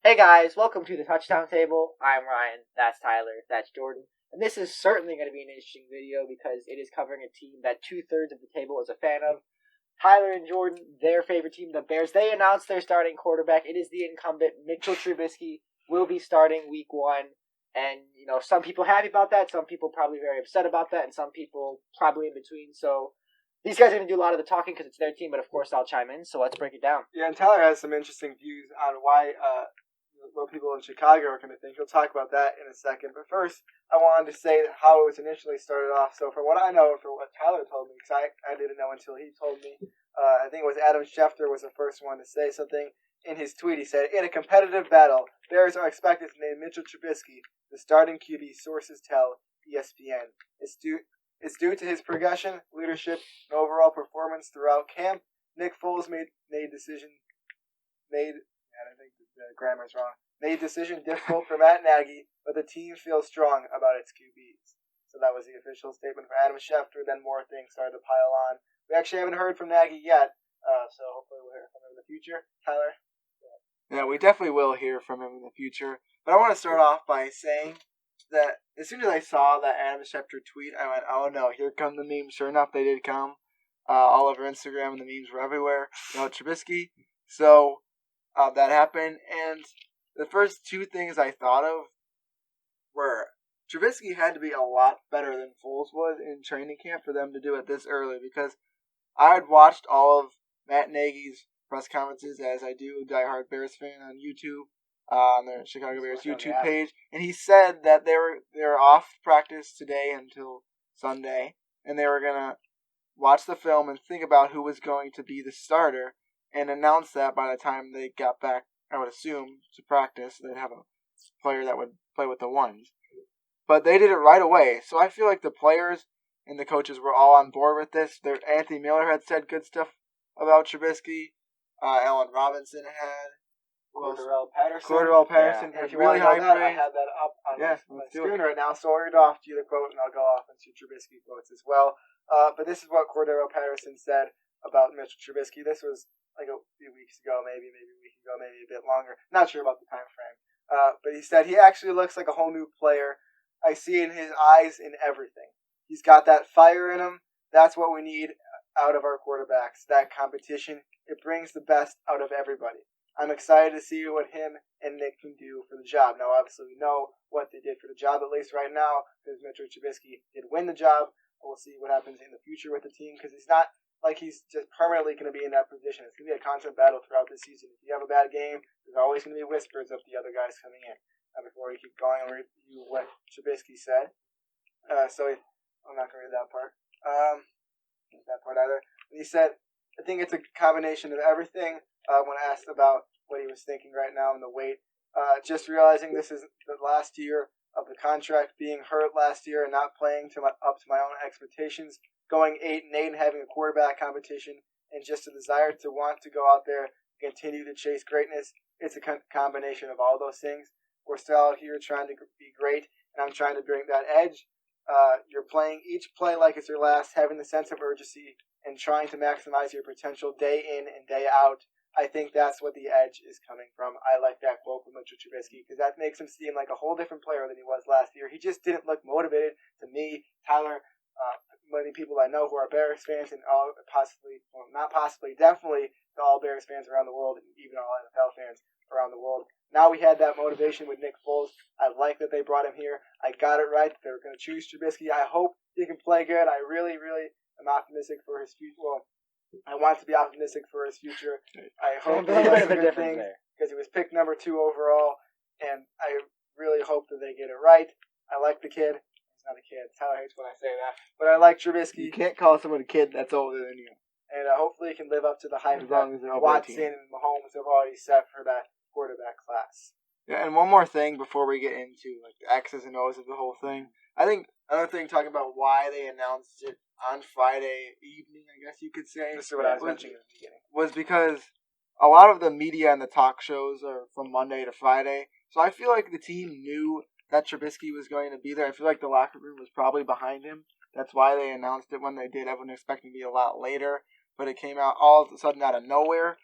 Hey guys, welcome to the Touchdown Table. I'm Ryan, that's Tyler, that's Jordan, and this is certainly going to be an interesting video because it is covering a team that 2/3 of the table is a fan of. Tyler and Jordan, their favorite team, the Bears, they announced their starting quarterback. It is the incumbent, Mitchell Trubisky, will be starting week one. And, some people happy about that, some people probably very upset about that, and some people probably in between. So these guys are going to do a lot of the talking because it's their team, but of course I'll chime in, so let's break it down. Yeah, and Tyler has some interesting views on why what people in Chicago are going to think. He'll talk about that in a second. But first, I wanted to say how it was initially started off. So from what I know, from what Tyler told me, because I didn't know until he told me, I think it was Adam Schefter was the first one to say something. In his tweet, he said, "In a competitive battle, Bears are expected to name Mitchell Trubisky the starting QB, sources tell ESPN. It's due to his progression, leadership, and overall performance throughout camp. Nick Foles made decision I think the grammar's wrong. Made decision difficult for Matt Nagy, but the team feels strong about its QBs." So that was the official statement for Adam Schefter. Then more things started to pile on. We actually haven't heard from Nagy yet, so hopefully we'll hear from him in the future. Tyler? Yeah, we definitely will hear from him in the future. But I want to start off by saying that as soon as I saw that Adam Schefter tweet, I went, "Oh no, here come the memes." Sure enough, they did come. All over Instagram, and the memes were everywhere about Trubisky. So that happened, and the first two things I thought of were Trubisky had to be a lot better than Foles was in training camp for them to do it this early, because I had watched all of Matt Nagy's press conferences, as I do, diehard Bears fan on YouTube, on the Chicago Bears YouTube page, and he said that they were off practice today until Sunday, and they were gonna watch the film and think about who was going to be the starter, and announce that by the time they got back, I would assume, to practice. They'd have a player that would play with the ones. But they did it right away, so I feel like the players and the coaches were all on board with this. Anthony Miller had said good stuff about Trubisky. Allen Robinson had. Cordell Patterson. Yeah. If you really high praise. I have that up on my screen right now, so I'll read off to you the quote, and I'll go off into Trubisky quotes as well. But this is what Cordell Patterson said about Mitchell Trubisky. This was like a few weeks ago, maybe a week ago, maybe a bit longer. Not sure about the time frame. But he said, "He actually looks like a whole new player. I see in his eyes in everything. He's got that fire in him. That's what we need out of our quarterbacks, that competition. It brings the best out of everybody. I'm excited to see what him and Nick can do for the job." Now, obviously, we know what they did for the job, at least right now, because Mitchell Trubisky did win the job. We'll see what happens in the future with the team, because it's not like he's just permanently going to be in that position. It's going to be a constant battle throughout the season. If you have a bad game, there's always going to be whispers of the other guys coming in. Now, before we keep going, I'll review what Trubisky said. I'm not going to read that part. That part either. He said, "I think it's a combination of everything." When asked about what he was thinking right now and the weight, just realizing this is the last year of the contract, being hurt last year and not playing up to my own expectations, going 8-8 and having a quarterback competition, and just a desire to want to go out there and continue to chase greatness. It's a combination of all those things. We're still out here trying to be great, and I'm trying to bring that edge. You're playing each play like it's your last, having the sense of urgency and trying to maximize your potential day in and day out. I think that's what the edge is coming from. I like that quote from Mitchell Trubisky, because that makes him seem like a whole different player than he was last year. He just didn't look motivated to me, Tyler, many people I know who are Bears fans, and all definitely to all Bears fans around the world, and even all NFL fans around the world. Now we had that motivation with Nick Foles. I like that they brought him here. I got it right. They were going to choose Trubisky. I hope he can play good. I really, really am optimistic for his future. Well, I want to be optimistic for his future. I hope he does good things, because he was picked number 2 overall, and I really hope that they get it right. I like the kid. He's not a kid. Tyler hates when I say that. But I like Trubisky. You can't call someone a kid that's older than you. And hopefully he can live up to the hype that Watson and Mahomes have already set for that quarterback class. Yeah, and one more thing before we get into like the X's and O's of the whole thing. I think another thing talking about why they announced it on Friday evening, I guess you could say. This is what I was mentioning at the beginning. Was because a lot of the media and the talk shows are from Monday to Friday. So I feel like the team knew that Trubisky was going to be there. I feel like the locker room was probably behind him. That's why they announced it when they did. Everyone expected it to be a lot later, but it came out all of a sudden out of nowhere.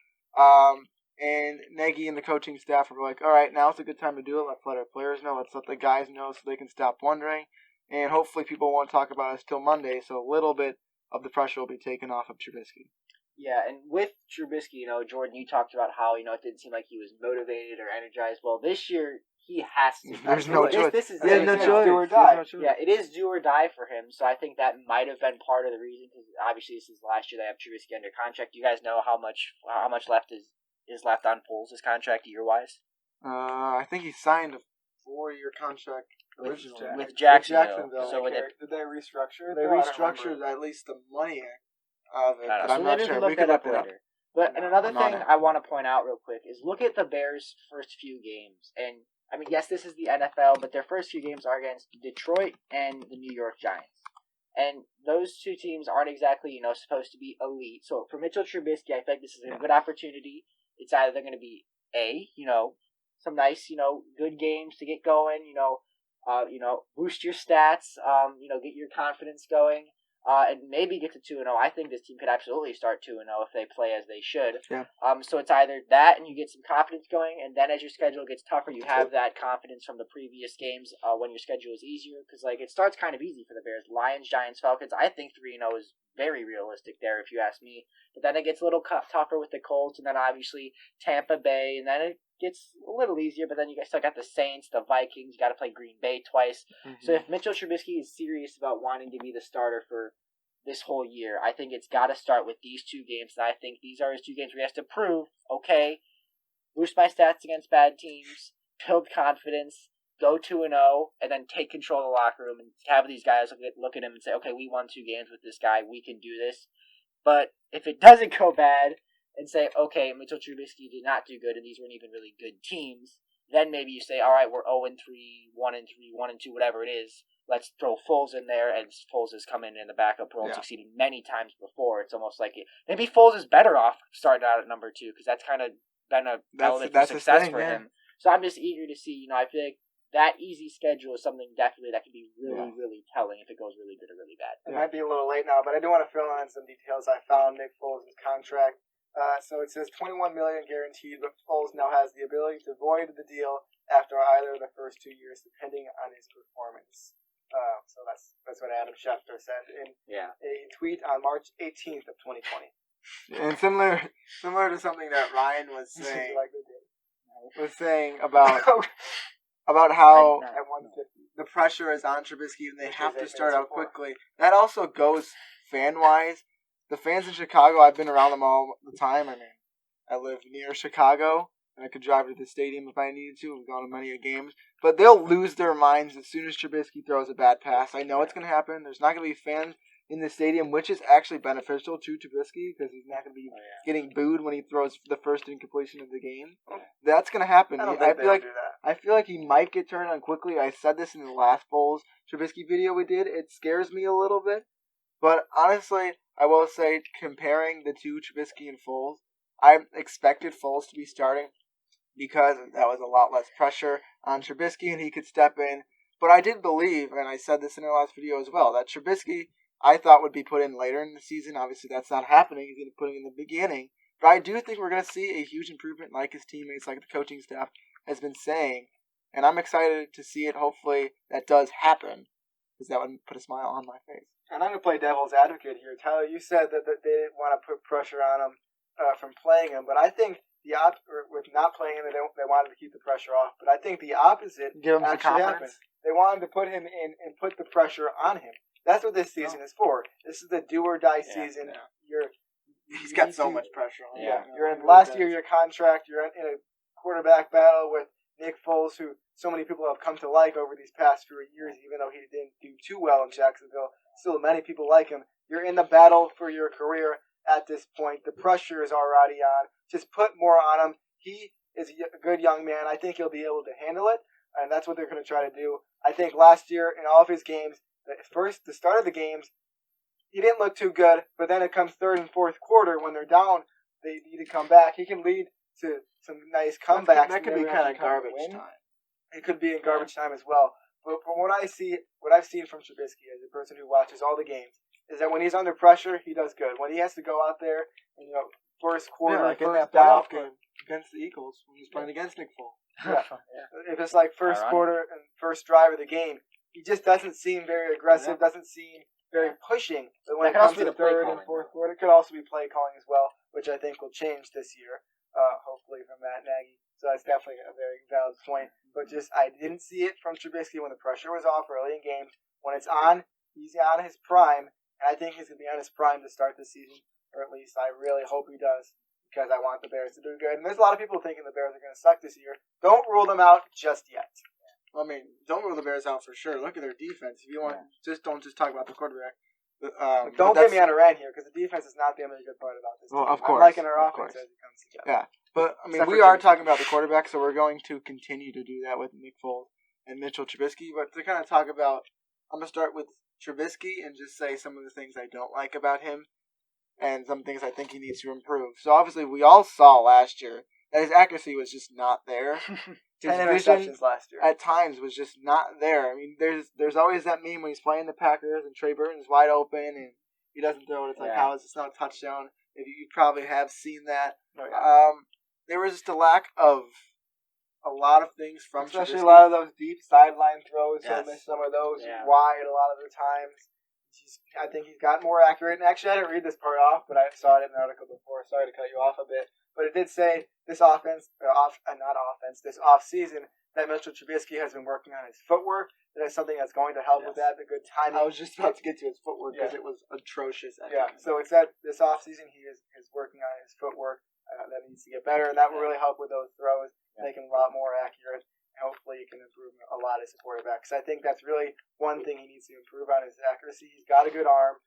And Nagy and the coaching staff were like, all right, now's a good time to do it. Let's let our players know. Let's let the guys know so they can stop wondering. And hopefully people won't talk about us till Monday, so a little bit of the pressure will be taken off of Trubisky. Yeah, and with Trubisky, Jordan, you talked about how, it didn't seem like he was motivated or energized. Well, this year, he has to. There's no choice. This is no choice. Do or die. Yeah, it is do or die for him. So I think that might have been part of the reason, because obviously this is the last year they have Trubisky under contract. Do you guys know how much left is left on Foles' contract year-wise? I think he signed a 4-year contract originally with Jacksonville. So did they restructure? They restructured at least the money of it, but I'm so not maybe sure. We could look that up later. But and another thing it. I want to point out real quick is look at the Bears' first few games. And, I mean, yes, this is the NFL, but their first few games are against Detroit and the New York Giants. And those two teams aren't exactly, supposed to be elite. So for Mitchell Trubisky, I think this is a good opportunity. It's either they're going to be some nice, good games to get going, boost your stats, get your confidence going, and maybe get to 2-0. I think this team could absolutely start 2-0 if they play as they should. Yeah. So it's either that and you get some confidence going, and then as your schedule gets tougher, you have that confidence from the previous games when your schedule is easier. Because, it starts kind of easy for the Bears. Lions, Giants, Falcons. I think 3-0 is very realistic there, if you ask me. But then it gets a little tougher with the Colts, and then obviously Tampa Bay, and then it gets a little easier, but then you guys still got the Saints, the Vikings, you got to play Green Bay twice. Mm-hmm. So if Mitchell Trubisky is serious about wanting to be the starter for this whole year, I think it's got to start with these two games, and I think these are his two games where he has to prove, okay, boost my stats against bad teams, build confidence, go 2-0, and then take control of the locker room and have these guys look at him and say, okay, we won 2 games with this guy, we can do this. But if it doesn't go bad, and say, okay, Mitchell Trubisky did not do good, and these weren't even really good teams, then maybe you say, all right, we're 0-3, 1-3, 1-2, whatever it is. Let's throw Foles in there, and Foles has come in the backup role and succeeded many times before. It's almost like maybe Foles is better off starting out at number 2, because that's kind of been a element of success for him. So I'm just eager to see, I feel like that easy schedule is something definitely that can be really, really telling if it goes really good or really bad. It might be a little late now, but I do want to fill in some details. I found Nick Foles' contract. So it says $21 million guaranteed, but Foles now has the ability to void the deal after either of the first 2 years, depending on his performance. So that's what Adam Schefter said in a tweet on March 18th of 2020. And similar to something that Ryan was saying about how at 150 the pressure is on Trubisky and they have to start out quickly. That also goes fan-wise. The fans in Chicago, I've been around them all the time. I mean, I live near Chicago, and I could drive to the stadium if I needed to. We've gone to many games. But they'll lose their minds as soon as Trubisky throws a bad pass. I know it's going to happen. There's not going to be fans in the stadium, which is actually beneficial to Trubisky because he's not going to be getting booed when he throws the first incompletion of the game. That's going to happen. I feel like he might get turned on quickly. I said this in the last Foles Trubisky video we did. It scares me a little bit. But honestly, I will say, comparing the two, Trubisky and Foles, I expected Foles to be starting because that was a lot less pressure on Trubisky and he could step in. But I did believe, and I said this in our last video as well, that Trubisky I thought would be put in later in the season. Obviously, that's not happening. He's going to put him in the beginning. But I do think we're going to see a huge improvement like his teammates, like the coaching staff has been saying. And I'm excited to see it. Hopefully that does happen because that would put a smile on my face. And I'm going to play devil's advocate here. Tyler, you said that they didn't want to put pressure on him from playing him, but I think with not playing him, they wanted to keep the pressure off. But I think the opposite Give him actually happened. They wanted to put him in and put the pressure on him. That's what this season is for. This is the do or die season. He's got so much pressure on him. You're in last year of your contract. You're in a quarterback battle with Nick Foles, who so many people have come to like over these past few years, even though he didn't do too well in Jacksonville. Still, many people like him. You're in the battle for your career at this point. The pressure is already on. Just put more on him. He is a good young man. I think he'll be able to handle it, and that's what they're going to try to do. I think last year in all of his games, the start of the games, he didn't look too good, but then it comes third and fourth quarter when they're down, they need to come back. He can lead to some nice comebacks. That could be kind of garbage time. It could be in garbage time as well. But from what I've seen from Trubisky as a person who watches all the games, is that when he's under pressure, he does good. When he has to go out there and first quarter, like in first that playoff down game against the Eagles when he was playing against Nick Foles. Yeah. If it's like first quarter and first drive of the game, he just doesn't seem very aggressive, doesn't seem very pushing. But when it comes to the third and fourth quarter, it could also be play calling as well, which I think will change this year, hopefully from Matt Nagy. So that's definitely a very valid point. But just I didn't see it from Trubisky when the pressure was off early in games. When it's on, he's on his prime, and I think he's going to be on his prime to start the season, or at least I really hope he does. Because I want the Bears to do good. And there's a lot of people thinking the Bears are going to suck this year. Don't rule them out just yet. I mean, don't rule the Bears out for sure. Look at their defense. If you want, don't just talk about the quarterback. Don't get me on a rant here, because the defense is not the only good part about this team. Of course. I'm liking our offense as it comes together. Yeah, but I mean, we are talking about the quarterback, so we're going to continue to do that with Nick Foles and Mitchell Trubisky. But to kind of talk about, I'm going to start with Trubisky and just say some of the things I don't like about him. And some things I think he needs to improve. So obviously, we all saw last year that his accuracy was just not there. His 10 vision interceptions last year. at times was just not there. I mean, there's always that meme when he's playing the Packers and Trey Burton's wide open and he doesn't throw it. It's like, how is this not a touchdown? If you probably have seen that. There was just a lack of a lot of things from especially Trubisky. a lot of those deep sideline throws. Yes. He'll miss some of those wide a lot of the times. I think he's got more accurate. And actually, I didn't read this part off, but I saw it in an article before. Sorry to cut you off a bit. But it did say this off season, that Mitchell Trubisky has been working on his footwork. That is something that's going to help with that, the good timing. I was just about to get to his footwork because it was atrocious. So it's that this off season he is working on his footwork. That needs to get better, and that will really help with those throws, make him a lot more accurate. Hopefully he can improve a lot as a quarterback. Because I think that's really one thing he needs to improve on is his accuracy. He's got a good arm.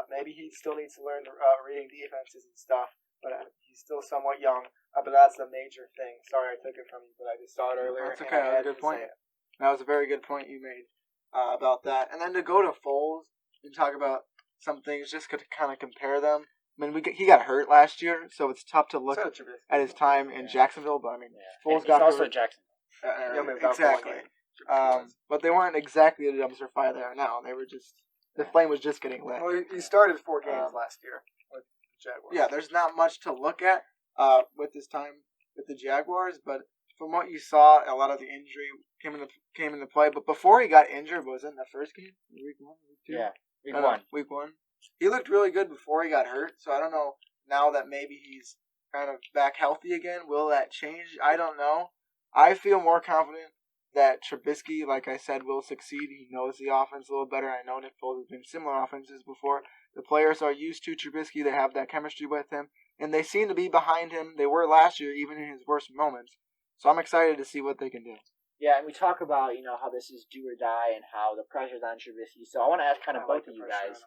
Maybe he still needs to learn reading defenses and stuff. But he's still somewhat young. But that's a major thing. Sorry I took it from you, but I just saw it earlier. That's okay. That was a good point. That was a very good point you made about that. And then to go to Foles and talk about some things just to kind of compare them. I mean, he got hurt last year, so it's tough to look at his time in Jacksonville. But I mean, Foles got also hurt. Jacksonville. Exactly. But they weren't exactly the dumpster fire they are now. They were just the flame was just getting lit. Well, he started 4 games last year with the Jaguars. Yeah, there's not much to look at with this time with the Jaguars, but from what you saw, a lot of the injury came into play. But before he got injured, was it in the first game, week 1, week 2? Yeah, week 1. Week 1. He looked really good before he got hurt. So I don't know now that maybe he's kind of back healthy again. Will that change? I don't know. I feel more confident that Trubisky, like I said, will succeed. He knows the offense a little better. I know Nick Foles has been in similar offenses before. The players are used to Trubisky. They have that chemistry with him. And they seem to be behind him. They were last year, even in his worst moments. So I'm excited to see what they can do. Yeah, and we talk about, how this is do or die and how the pressure's on Trubisky. So I want to ask both of you guys,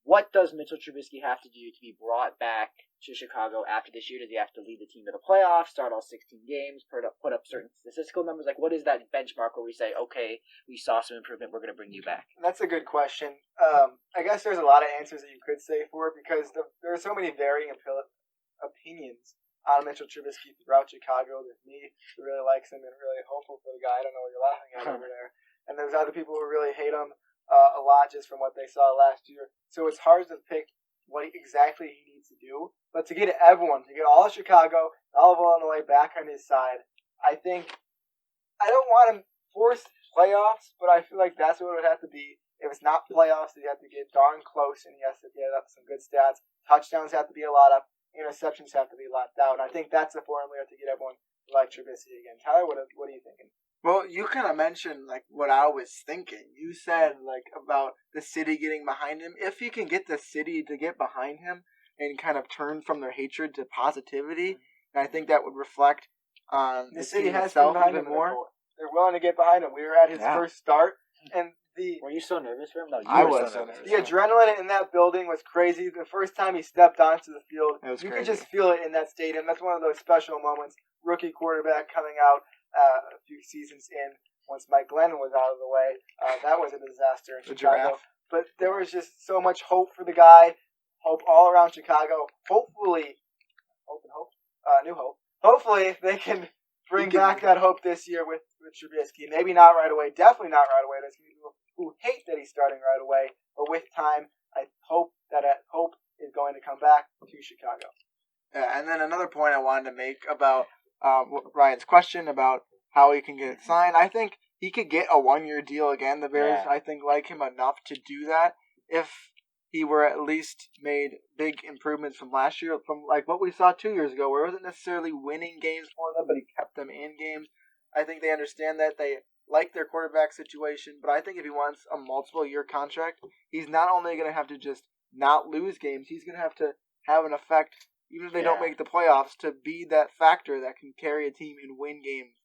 what does Mitchell Trubisky have to do to be brought back to Chicago after this year? Does he have to lead the team to the playoffs, start all 16 games, put up certain statistical numbers? Like, what is that benchmark where we say, okay, we saw some improvement, we're going to bring you back? That's a good question. I guess there's a lot of answers that you could say for it because there are so many varying opinions on Mitchell Trubisky throughout Chicago. There's me who really likes him and really hopeful for the guy. I don't know what you're laughing at over there. And there's other people who really hate him a lot just from what they saw last year. So it's hard to pick what exactly he needs to do. But to get everyone, to get all of Chicago, all of Illinois back on his side, I think I don't want to force playoffs, but I feel like that's what it would have to be. If it's not playoffs, you have to get darn close, and he has to get up some good stats. Touchdowns have to be a lot up. Interceptions have to be locked down. I think that's the formula to get everyone like Trubisky again. Tyler, what are you thinking? Well, you kind of mentioned what I was thinking. You said about the city getting behind him. If he can get the city to get behind him and kind of turn from their hatred to positivity, I think that would reflect on the city has itself been behind even him more. They're willing to get behind him. We were at his first start, and were you so nervous for him? No, I was so nervous. The adrenaline in that building was crazy. The first time he stepped onto the field, you could just feel it in that stadium. That's one of those special moments. Rookie quarterback coming out a few seasons in. Once Mike Glennon was out of the way, that was a disaster in Chicago. But there was just so much hope for the guy. Hope all around Chicago. Hopefully, new hope. Hopefully they can bring back that hope this year with Trubisky. Maybe not right away. Definitely not right away. There's people who hate that he's starting right away. But with time, I hope that hope is going to come back to Chicago. And then another point I wanted to make about Ryan's question about how he can get it signed. I think he could get a 1-year deal again. The Bears, I think, like him enough to do that if he were at least made big improvements from last year, from like what we saw 2 years ago, where it wasn't necessarily winning games for them, but he kept them in games. I think they understand that. They like their quarterback situation, but I think if he wants a multiple-year contract, he's not only going to have to just not lose games, he's going to have an effect, even if they don't make the playoffs, to be that factor that can carry a team and win games.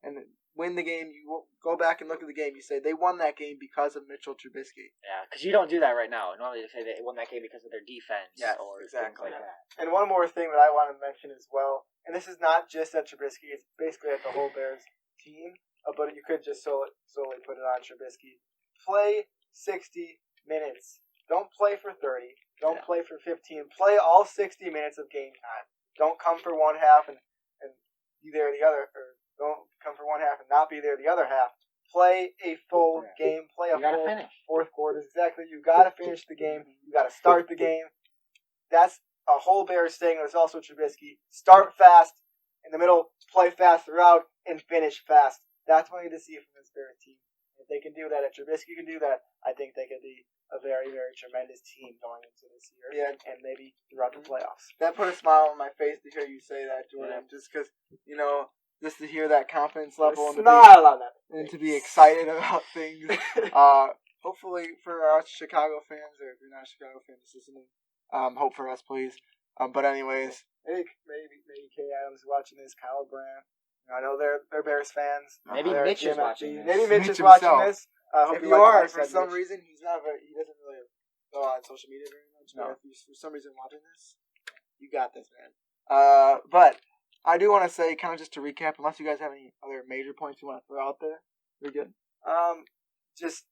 And win the game, you go back and look at the game, you say they won that game because of Mitchell Trubisky. Yeah, because you don't do that right now. Normally they say they won that game because of their defense or exactly. things like that. And one more thing that I want to mention as well, and this is not just at Trubisky, it's basically at the whole Bears team, but you could just solely put it on Trubisky. Play 60 minutes. Don't play for 30. Don't play for 15. Play all 60 minutes of game time. Don't come for one half and be there the other, or don't come for one half and not be there the other half. Play a full game. Play a full fourth quarter. Exactly. You got to finish the game. You got to start the game. That's a whole Bears thing. There's also Trubisky. Start fast in the middle, play fast throughout, and finish fast. That's what we need to see from this Bears team. If they can do that, if Trubisky can do that, I think they could be a very, very tremendous team going into this year. Yeah, and maybe throughout the playoffs. That put a smile on my face to hear you say that, Jordan. Just because, just to hear that confidence level and to be excited about things. Hopefully for us Chicago fans, or if you're not a Chicago fan just listening, hope for us, please. But anyways, maybe Kay Adams watching this, Kyle Brandt. I know they're Bears fans. Maybe Mitch is watching this. Maybe Mitch is watching this. If you are, for some reason, he doesn't really go on social media very much. No. If you're for some reason watching this, you got this, man. But I do want to say, kind of just to recap, unless you guys have any other major points you want to throw out there, we're good. I'll just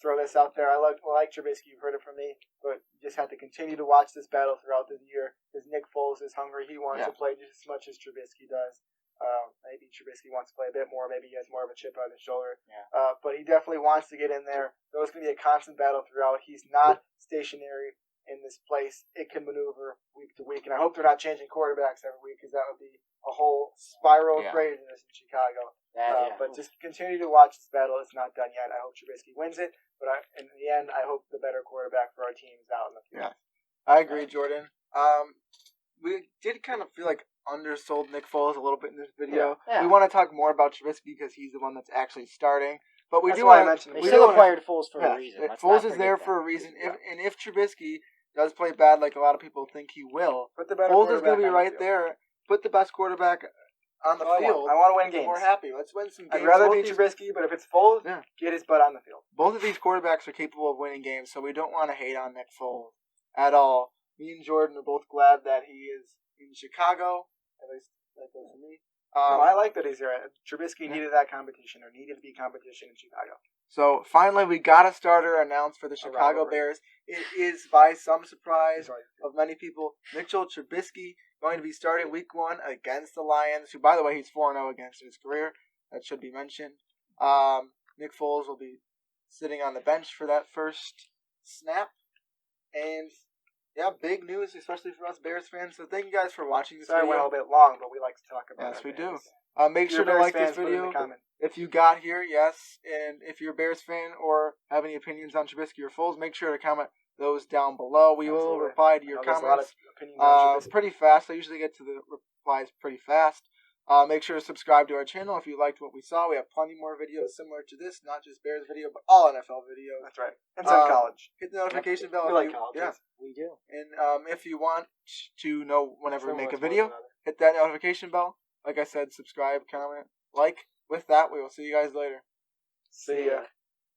throw this out there. I like Trubisky. You've heard it from me, but you just have to continue to watch this battle throughout the year because Nick Foles is hungry. He wants to play just as much as Trubisky does. Maybe Trubisky wants to play a bit more. Maybe he has more of a chip on his shoulder. Yeah. But he definitely wants to get in there. So it's going to be a constant battle throughout. He's not stationary in this place. It can maneuver week to week. And I hope they're not changing quarterbacks every week because that would be a whole spiral of craziness in Chicago. But just continue to watch this battle. It's not done yet. I hope Trubisky wins it. But in the end, I hope the better quarterback for our team is out in the field. Yeah, I agree, Jordan. We did kind of feel like undersold Nick Foles a little bit in this video. Yeah. We want to talk more about Trubisky because he's the one that's actually starting. But we They still acquired Foles for a reason. Foles is there for a reason. If Trubisky does play bad like a lot of people think he will, Foles is going to be right there. Put the best quarterback on the field. I want to win games. We're happy. Let's win some games. I'd rather be Trubisky, but if it's Foles, get his butt on the field. Both of these quarterbacks are capable of winning games, so we don't want to hate on Nick Foles at all. Me and Jordan are both glad that he is in Chicago. At least that goes for me. I like that he's here. Trubisky needed that competition, or needed to be competition in Chicago. So finally, we got a starter announced for the Chicago Bears. It is, by some surprise of many people, Mitchell Trubisky going to be starting Week 1 against the Lions, who, by the way, he's 4-0 against his career. That should be mentioned. Nick Foles will be sitting on the bench for that first snap. And yeah, big news, especially for us Bears fans. So thank you guys for watching this video. Sorry, it went a little bit long, but we like to talk about it. Yes, we do. Make sure to like this video if you got here, yes. And if you're a Bears fan or have any opinions on Trubisky or Foles, make sure to comment those down below. We will reply to your comments pretty fast. I usually get to the replies pretty fast. Make sure to subscribe to our channel if you liked what we saw. We have plenty more videos similar to this, not just Bears video, but all NFL videos. That's right. And some college. Hit the notification bell. We like college. Yeah, we do. And if you want to know whenever we make a video, hit that notification bell. Like I said, subscribe, comment, like. With that, we will see you guys later. See ya.